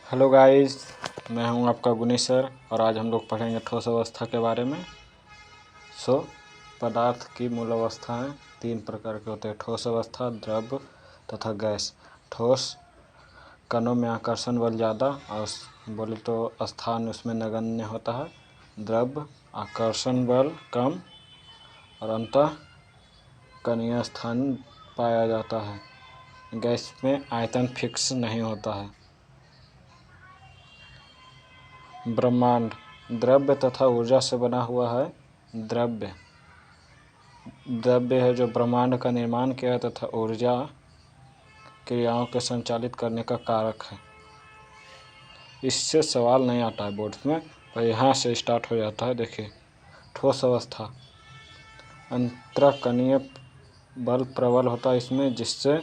Hello guys, मैं हूं आपका गुनीश सर और आज हम लोग पढ़ेंगे ठोस अवस्था के बारे में। पदार्थ की मूल अवस्थाएं तीन प्रकार के होते हैं: ठोस अवस्था, द्रव तथा गैस। ठोस कणों में आकर्षण बल ज़्यादा और बोले तो स्थान उसमें नगण्य होता है। द्रव आकर्षण बल कम और अंतः कणीय स्थान पाया जाता है। गैस में आयतन फिक्स नहीं होता है। ब्रह्मांड द्रव्य तथा ऊर्जा से बना हुआ है। द्रव्य है जो ब्रह्मांड का निर्माण किया है तथा ऊर्जा क्रियाओं के संचालित करने का कारक है। इससे सवाल नहीं आता है बोर्ड में, पर यहाँ से स्टार्ट हो जाता है। देखिए, ठोस अवस्था अंतरकणीय बल प्रबल होता है इसमें, जिससे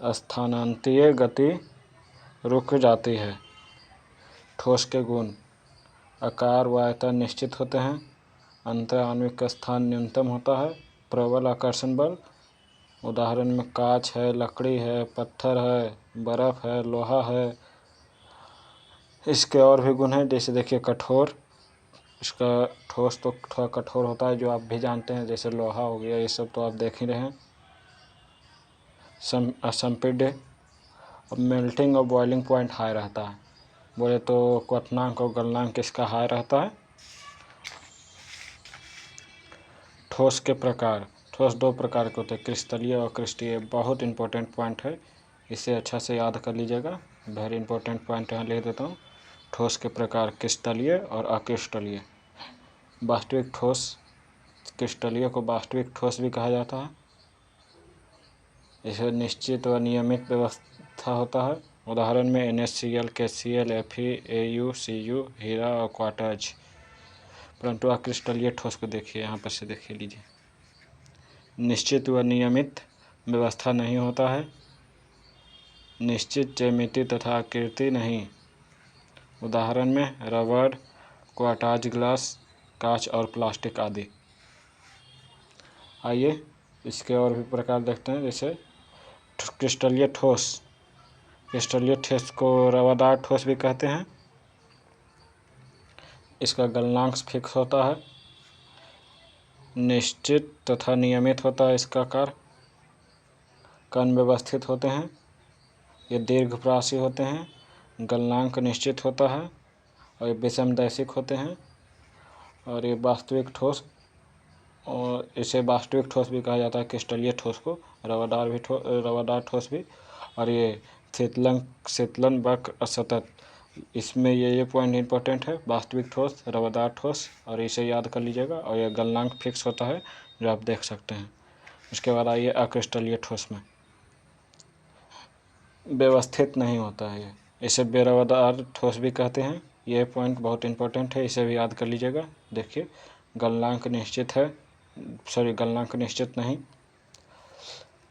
स्थानांतरीय गति रुक जाती है। ठोस के गुण: आकार व आयतन निश्चित होते हैं, अंतर आणविक का स्थान न्यूनतम होता है, प्रबल आकर्षण बल। उदाहरण में कांच है, लकड़ी है, पत्थर है, बर्फ है, लोहा है। इसके और भी गुण हैं, जैसे देखिए कठोर। इसका ठोस तो थोड़ा कठोर होता है, जो आप भी जानते हैं, जैसे लोहा हो गया, ये सब तो आप देख ही रहे हैं। असंपीड्य और मेल्टिंग और बॉइलिंग पॉइंट हाई रहता है। बोले तो क्वथनांक और गलनांक इसका हाई रहता है। ठोस के प्रकार: ठोस दो प्रकार के होते हैं, क्रिस्टलीय और अक्रिस्टलीय। बहुत इंपॉर्टेंट पॉइंट है, इसे अच्छा से याद कर लीजिएगा। वेरी इंपॉर्टेंट पॉइंट यहाँ लिख देता हूँ। ठोस के प्रकार क्रिस्टलीय और अक्रिस्टलीय। वास्तविक ठोस: क्रिस्टलीय को वास्तविक ठोस भी कहा जाता है। इसे निश्चित व नियमित व्यवस्था होता है। उदाहरण में NaCl, KCl, Fe, Au, Cu, हीरा और क्वार्ट्ज। परंतु अक्रिस्टलीय ठोस को देखिए, यहाँ पर से देखिए लीजिए। निश्चित व नियमित व्यवस्था नहीं होता है, निश्चित ज्यामिति तथा आकृति नहीं। उदाहरण में रबड़, क्वार्ट्ज ग्लास, कांच और प्लास्टिक आदि। आइए इसके और भी प्रकार देखते हैं। जैसे क्रिस्टलीय ठोस। क्रिस्टलीय ठोस को रवादार ठोस भी कहते हैं। इसका गलनांक फिक्स होता है, निश्चित तथा नियमित होता है इसका आकार। कण व्यवस्थित होते हैं, ये दीर्घप्रासी होते हैं। गलनांक निश्चित होता है और ये विषमदैशिक होते हैं। और ये वास्तविक ठोस, और इसे वास्तविक ठोस भी कहा जाता है। क्रिस्टलीय ठोस को रवादार ठोस भी। और ये शीतलन वक्र असतत, इसमें ये पॉइंट इंपॉर्टेंट है। वास्तविक ठोस, रवादार ठोस, और इसे याद कर लीजिएगा। और यह गलनांक फिक्स होता है, जो आप देख सकते हैं। उसके बाद आइए अक्रिस्टलीय ठोस में। व्यवस्थित नहीं होता है ये, इसे बेरवादार ठोस भी कहते हैं। यह पॉइंट बहुत इंपॉर्टेंट है, इसे भी याद कर लीजिएगा। देखिए, गलनांक निश्चित है, गलनांक निश्चित नहीं,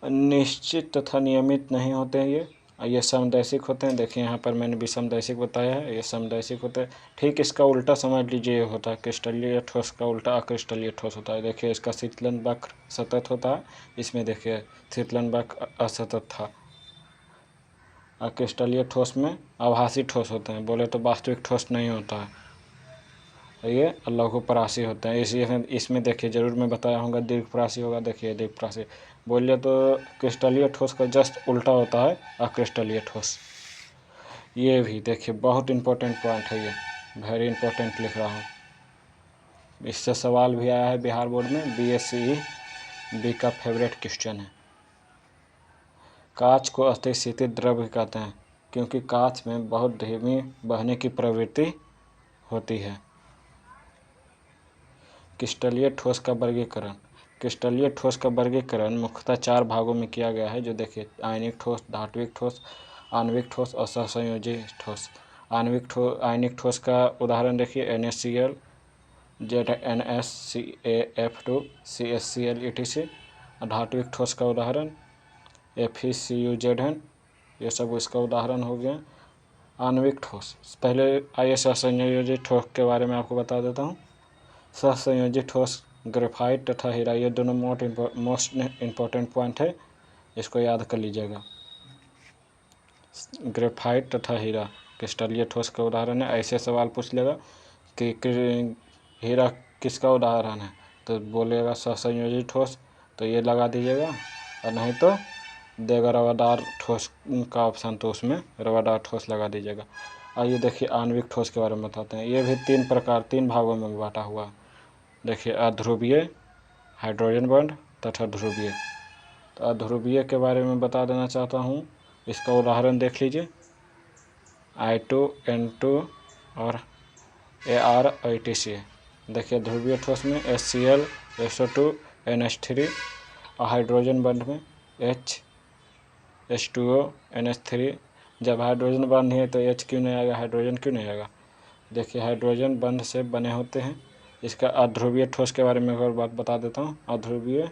निश्चित तथा नियमित नहीं होते हैं। ये समदैशिक होते हैं। देखिए यहाँ पर मैंने विषमदैशिक बताया है, ये समदैशिक होते हैं। ठीक इसका उल्टा समझ लीजिए, ये होता है क्रिस्टलीय ठोस का उल्टा अक्रिस्टलीय ठोस होता है। देखिए इसका शीतलन वक्र सतत होता है, इसमें देखिए शीतलन वक्र असतत था। अक्रिस्टलीय ठोस में आभासी ठोस होते हैं, बोले तो वास्तविक ठोस नहीं होता है। ये लघुपरासी होते हैं। इसमें देखिए जरूर मैं बताया होगा दीर्घपरासी होगा। देखिए दीर्घपरासी, बोलिए तो क्रिस्टलीय ठोस का जस्ट उल्टा होता है अक्रिस्टलीय ठोस। ये भी देखिए बहुत इंपॉर्टेंट पॉइंट है, ये वेरी इंपॉर्टेंट लिख रहा हूँ। इससे सवाल भी आया है बिहार बोर्ड में, BSce बी का फेवरेट क्वेश्चन है। कांच को अतिशीतित द्रव्य कहते हैं, क्योंकि कांच में बहुत धीमी बहने की प्रवृत्ति होती है। क्रिस्टलीय ठोस का वर्गीकरण। क्रिस्टलीय ठोस का वर्गीकरण मुख्यतः 4 भागों में किया गया है, जो देखिए आयनिक ठोस, धात्विक ठोस, आणविक ठोस और सहसंयोजी ठोस। आयनिक ठोस का उदाहरण देखिए NaCl, ZnSCaF2, CaCl etc। धात्विक ठोस का उदाहरण FeCuZn, ये सब इसका उदाहरण हो गया। आणविक ठोस, पहले आइए सहसंयोजी ठोस के बारे में आपको बता देता हूँ। सहसंयोजी ठोस ग्रेफाइट तथा हीरा, ये दोनों मोस्ट इम्पोर्टेंट पॉइंट है, इसको याद कर लीजिएगा। ग्रेफाइट तथा हीरा क्रिस्टलीय ठोस का उदाहरण है। ऐसे सवाल पूछ लेगा कि हीरा किसका उदाहरण है, तो बोलेगा सहसंयोजी ठोस, तो ये लगा दीजिएगा, और नहीं तो देगा रवादार ठोस का ऑप्शन, तो उसमें रवादार ठोस लगा दीजिएगा। आइए देखिए आणविक ठोस के बारे में बताते हैं। ये भी 3 भागों में बांटा हुआ है। देखिए अध्रुवीय, हाइड्रोजन बॉन्ड तथा ध्रुवीय। तो अध्रुवीय के बारे में बता देना चाहता हूँ। इसका उदाहरण देख लीजिए, I2N2 और ArITC। देखिए ध्रुवीय ठोस में HCl, SO2, NH3, और हाइड्रोजन बंध में H2O, NH3। जब हाइड्रोजन बंध है तो H क्यों नहीं आएगा, हाइड्रोजन क्यों नहीं आएगा? देखिए हाइड्रोजन बंध से बने होते हैं। इसका अध्रुवीय ठोस के बारे में एक और बात बता देता हूँ। अध्रुवीय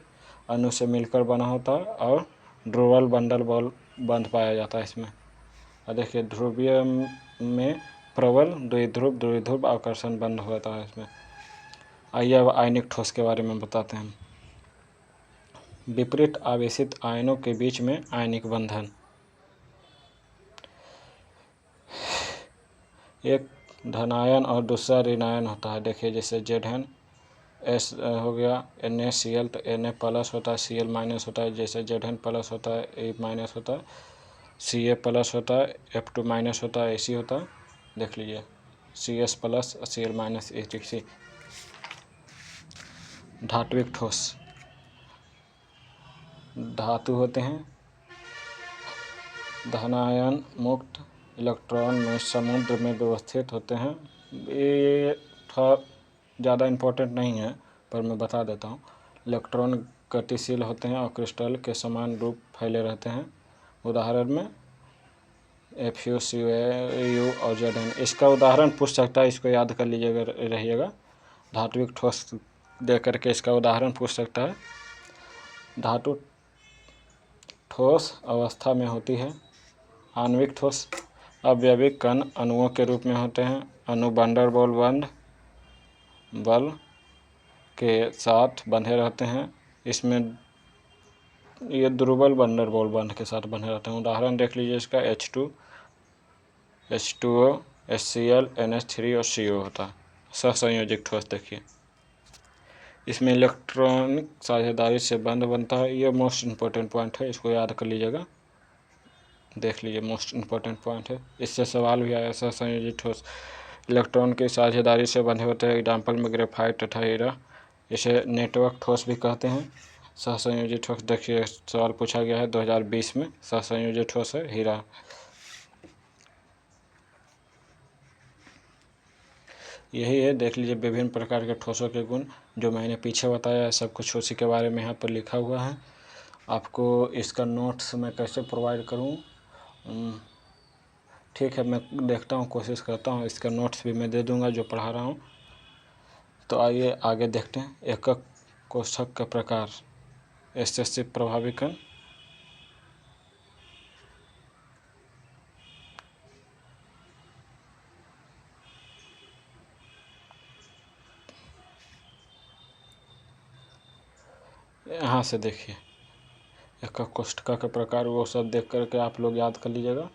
अणु से मिलकर बना होता है और ध्रुवल बंडल बॉल बंध पाया जाता है इसमें। और देखिए ध्रुवीय में प्रबल द्विध्रुव आकर्षण बंध होता है इसमें। आइए अब आयनिक ठोस के बारे में बताते हैं। विपरीत आवेशित आयनों के बीच में आयनिक बंधन। एक धनायन और दूसरा ऋणायन होता है। देखिए जैसे ZN S हो गया, NaCl, तो Na प्लस होता है, Cl माइनस होता है। जैसे ZN प्लस होता है, A माइनस होता है, Ca प्लस होता है, F2 माइनस होता है, Ac होता है। देख लीजिए Cs plus, Cl minus, etc। धात्विक ठोस, धातु होते हैं, धनायन मुक्त इलेक्ट्रॉन में समुद्र में व्यवस्थित होते हैं। ये ज़्यादा इम्पोर्टेंट नहीं है, पर मैं बता देता हूँ। इलेक्ट्रॉन गतिशील होते हैं और क्रिस्टल के समान रूप फैले रहते हैं। उदाहरण में Fu, Cu और Zn। इसका उदाहरण पूछ सकता है, इसको याद कर लीजिएगा, रहिएगा। धात्विक ठोस दे करके इसका उदाहरण पूछ सकता है। धातु ठोस अवस्था में होती है। आणविक ठोस अवयविक कण अणुओं के रूप में होते हैं। अणु वंडर बॉल बंध बल के साथ बंधे रहते हैं। इसमें ये दुर्बल वंडर बॉल बंध के साथ बंधे रहते हैं। उदाहरण देख लीजिए इसका H2, H2O, HCl, NH3 और CO होता है। सहसंयोजिक ठोस देखिए, इसमें इलेक्ट्रॉनिक साझेदारी से बंध बनता है। ये मोस्ट इम्पोर्टेंट पॉइंट है, इसको याद कर लीजिएगा। देख लीजिए मोस्ट इम्पोर्टेंट पॉइंट है, इससे सवाल भी आया। सहसंयोजित ठोस इलेक्ट्रॉन की साझेदारी से बंधे होते हैं। एग्जाम्पल में ग्रेफाइट तथा हीरा। इसे नेटवर्क ठोस भी कहते हैं। सहसंयोजित ठोस देखिए सवाल पूछा गया है 2020 में। सहसंयोजित ठोस है हीरा। यही है, देख लीजिए विभिन्न प्रकार के ठोसों के गुण जो मैंने पीछे बताया है, सब कुछ उसी के बारे में यहाँ पर लिखा हुआ है। आपको इसका नोट्स मैं कैसे प्रोवाइड करूँ, ठीक है, मैं देखता हूँ, कोशिश करता हूँ। इसका नोट्स भी मैं दे दूँगा जो पढ़ा रहा हूँ। तो आइए आगे देखते हैं। एकक कोष्ठक का प्रकार, SSC प्रभावी कण। यहाँ से देखिए एकक कोष्ठक का प्रकार, वो सब देख करके आप लोग याद कर लीजिएगा।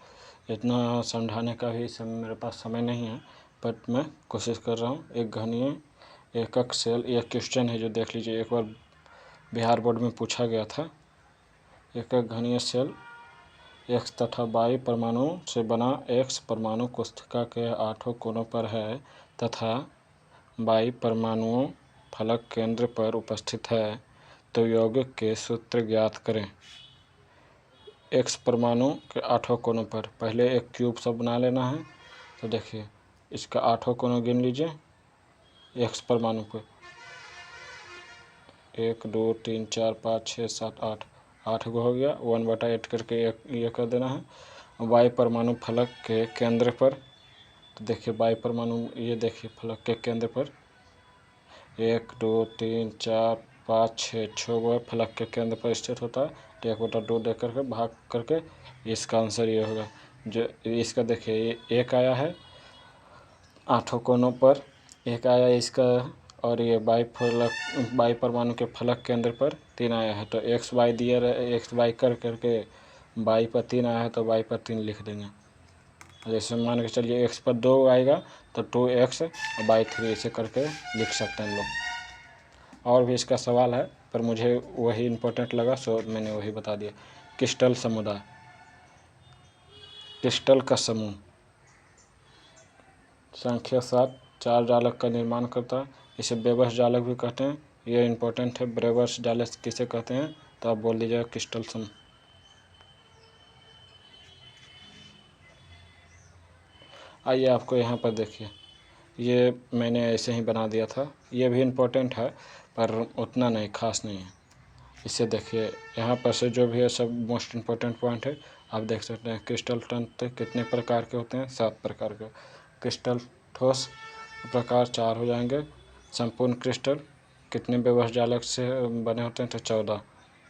इतना समझाने का भी मेरे पास समय नहीं है, बट मैं कोशिश कर रहा हूँ। एक घनीय एकक सेल, यह क्वेश्चन है जो देख लीजिए, एक बार बिहार बोर्ड में पूछा गया था। एकक घनीय सेल X तथा Y परमाणु से बना। X परमाणु कोष्ठक के 8 कोनों पर है तथा Y परमाणु फलक केंद्र पर उपस्थित है, तो यौगिक के सूत्र ज्ञात करें। X परमाणु के 8 कोनों पर पहले एक क्यूब सब बना लेना है। तो देखिए इसका 8 कोनों गिन लीजिए। X परमाणु पे 1 2 3 4 5 6 7 8, 8 गो हो गया। 1/8 करके ये कर देना है। Y परमाणु फलक के केंद्र पर, तो देखिए Y परमाणु, ये देखिए फलक के केंद्र पर 1 2 3 4 5 6 गो फलक के केंद्र पर स्थित होता है। तो 1/2 दे करके भाग करके इसका आंसर ये होगा। जो इसका देखिए एक आया है 8 कोनों पर, एक आया इसका, और ये Y परमाणु के फलक केंद्र पर 3 आया है। तो XY दिया रहे, XY कर करके Y पर 3 आया है तो Y पर 3 लिख देंगे। जैसे मान के चलिए x पर 2 आएगा तो 2x/3 ऐसे करके लिख सकते हैं हम लोग। और भी इसका सवाल है पर मुझे वही इम्पोर्टेंट लगा सो मैंने वही बता दिया। क्रिस्टल समुदाय, क्रिस्टल का समूह संख्या 7 चार जालक का निर्माण करता है। इसे बेबस जालक भी कहते हैं। ये इम्पोर्टेंट है। बेबस जालक किसे कहते हैं तो आप बोल दीजिएगा क्रिस्टल समूह। आइए आपको यहाँ पर देखिए, ये मैंने ऐसे ही बना दिया था। ये भी इम्पोर्टेंट है पर उतना नहीं, खास नहीं है। इसे देखिए यहाँ पर से जो भी है सब मोस्ट इम्पोर्टेंट पॉइंट है। आप देख सकते हैं क्रिस्टल तंत्र कितने प्रकार के होते हैं, 7 प्रकार के। क्रिस्टल ठोस प्रकार 4 हो जाएंगे। संपूर्ण क्रिस्टल कितने बेबस जालक से बने होते हैं तो 14।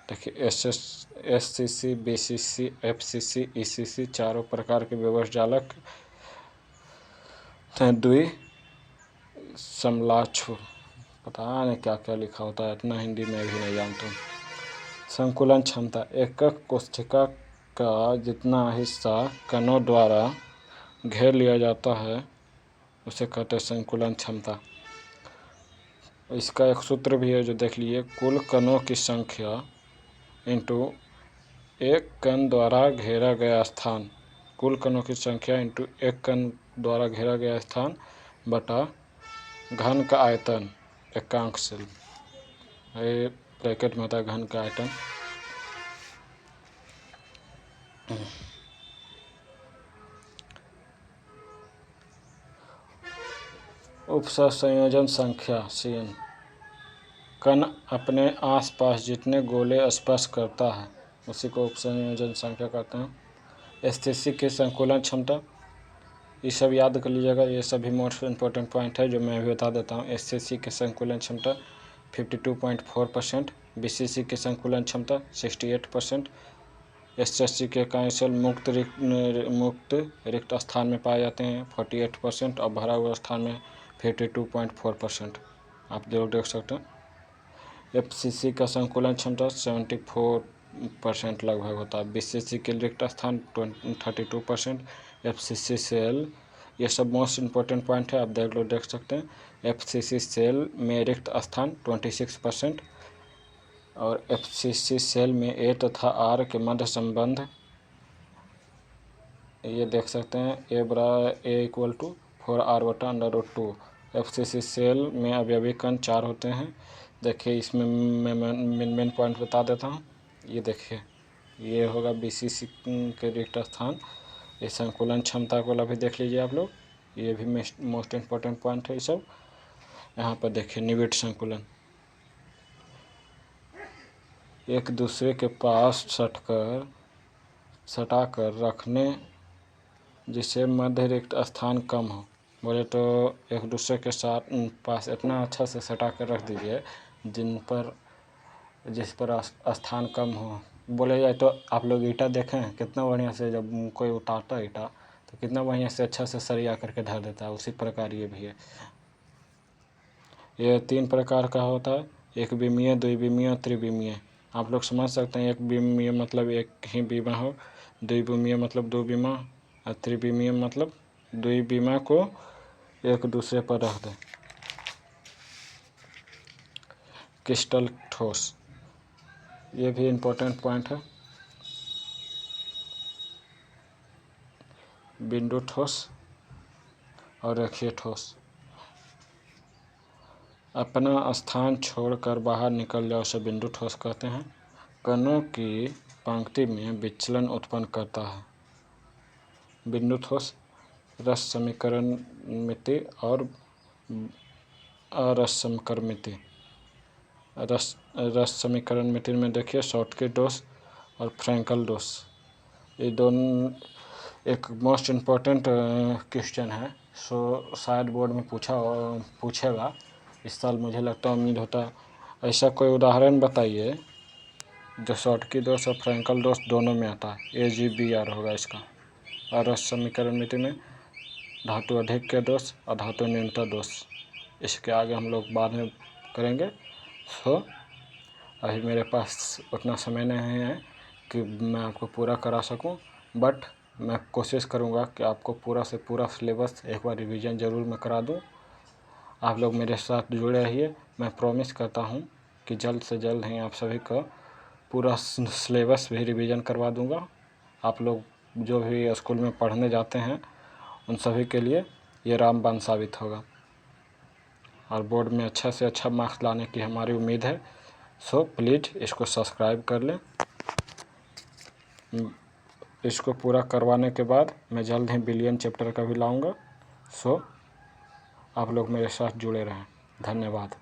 देखिए SCC, BCC, FCC, ECC चारों प्रकार के बेबस जालक। द्वि समलाक्षु, पता नहीं क्या क्या लिखा होता है, इतना हिंदी में भी नहीं जानता हूँ। संकुलन क्षमता, एकक कोशिका का जितना हिस्सा कणों द्वारा घेर लिया जाता है उसे कहते हैं संकुलन क्षमता। इसका एक सूत्र भी है जो देख लीजिए, कुल कणों की संख्या इंटू एक कण द्वारा घेरा गया स्थान। कुल कणों की संख्या इंटू एक कण द्वारा घेरा गया स्थान बटा घन का आयतन एकांक से, ब्रैकेट में होता है घन का आयतन। उपसंयोजन संख्या CN, कण अपने आसपास जितने गोले स्पर्श करता है उसी को उपसंयोजन संख्या कहते हैं। स्थिति की संकुलन क्षमता, ये सब याद कर लीजिएगा। ये सभी मोस्ट इम्पोर्टेंट पॉइंट है जो मैं भी बता देता हूँ। SCC की संकुलन क्षमता 52.4%, BCC की संकुलन क्षमता 68%, SCC के कांसल मुक्त रिक्त स्थान में पाए जाते हैं 48% और भरा हुआ स्थान में 52.4%। आप लोग देख सकते हैं। FCC का संकुलन क्षमता 74% लगभग होता है। BCC के रिक्त स्थान 32%, FCC सेल, ये सब मोस्ट इम्पोर्टेंट पॉइंट है। आप देख सकते हैं। FCC सेल में रिक्त स्थान 26% और FCC सेल में A तथा R के मध्य संबंध ये देख सकते हैं। A = 4R/√2। FCC सेल में अवयवी कण 4 होते हैं। देखिए इसमें मैं मेन पॉइंट बता देता हूँ। ये देखिए, ये होगा BCC के रिक्त स्थान। ये संकुलन क्षमता को भी देख लीजिए आप लोग, ये भी मोस्ट इम्पोर्टेंट पॉइंट है। ये सब यहाँ पर देखिए, निविड़ संकुलन, एक दूसरे के पास सटाकर रखने जिससे मध्य रिक्त स्थान कम हो। बोले तो एक दूसरे के साथ पास इतना अच्छा से सटा कर रख दीजिए जिस पर स्थान कम हो। बोले जाए तो आप लोग ईंटा देखें कितना बढ़िया से, जब कोई उतारता है ईंटा तो कितना बढ़िया से अच्छा से सरिया करके धर देता है, उसी प्रकार ये भी है। ये 3 प्रकार का होता है, एक विमीय, द्विविमीय और त्रिविमीय। आप लोग समझ सकते हैं, एक विमीय मतलब एक ही बीमा हो, द्विविमीय मतलब 2 बीमा और त्रिविमीय मतलब 2 बीमा को एक दूसरे पर रख दें। क्रिस्टल ठोस, ये भी इम्पोर्टेंट पॉइंट है। बिंदु ठोस और रेखीय ठोस, अपना स्थान छोड़कर बाहर निकल जाओ उसे बिंदु ठोस कहते हैं। कणों की पंक्ति में विचलन उत्पन्न करता है। बिंदु ठोस रस समीकरणमिति और अरस समीकरणमिति। रस समीकरणमिति में देखिए शॉर्टकी डोस और फ्रैंकल डोस, ये दोनों एक मोस्ट इम्पोर्टेंट क्वेश्चन है। सो शायद बोर्ड में पूछेगा इस साल, मुझे लगता है, उम्मीद होता है। ऐसा कोई उदाहरण बताइए जो शॉर्टकी डोस और फ्रैंकल डोस दोनों में आता है। AgBr होगा इसका। और रस समीकरणमिति में धातु अधिक के दोष और धातु न्यूनता दोष, इसके आगे हम लोग बाद में करेंगे। सो अभी मेरे पास उतना समय नहीं है कि मैं आपको पूरा करा सकूं, बट मैं कोशिश करूँगा कि आपको पूरा से पूरा सिलेबस एक बार रिवीजन ज़रूर मैं करा दूँ। आप लोग मेरे साथ जुड़े रहिए। मैं प्रॉमिस करता हूँ कि जल्द से जल्द ही आप सभी का पूरा सिलेबस भी रिवीजन करवा दूँगा। आप लोग जो भी स्कूल में पढ़ने जाते हैं उन सभी के लिए ये रामबाण साबित होगा और बोर्ड में अच्छा से अच्छा मार्क्स लाने की हमारी उम्मीद है। सो प्लीज़ इसको सब्सक्राइब कर लें। इसको पूरा करवाने के बाद मैं जल्द ही बिलियन चैप्टर का भी लाऊंगा। सो आप लोग मेरे साथ जुड़े रहें। धन्यवाद।